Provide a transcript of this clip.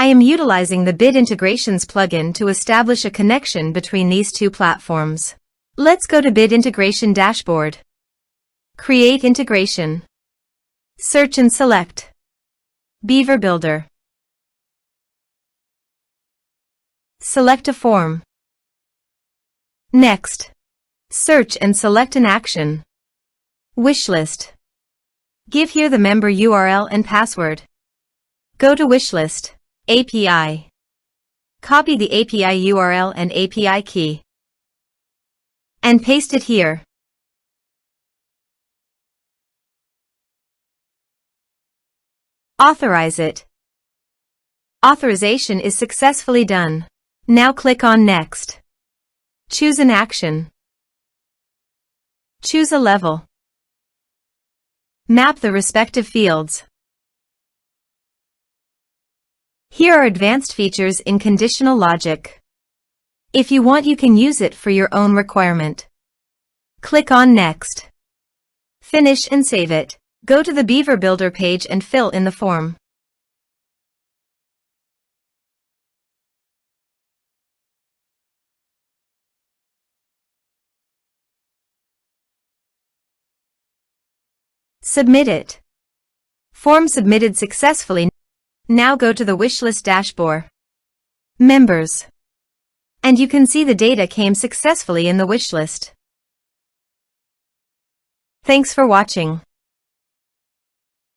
I am utilizing the Bid Integrations plugin to establish a connection between these two platforms. Let's go to Bid Integration Dashboard. Create Integration. Search and select Beaver Builder. Select a form. Next, search and select an action. WishList. Give here the member URL and password. Go to WishList API. Copy the API URL and API key and paste it here. Authorize it. Authorization is successfully done. Now click on Next. Choose an action. Choose a level. Map the respective fields. Here are advanced features in conditional logic. If you want, you can use it for your own requirement. Click on Next. Finish and save it. Go to the Beaver Builder page and fill in the form. Submit it. Form submitted successfully. Now go to the WishList dashboard. Members. And you can see the data came successfully in the WishList. Thanks for watching.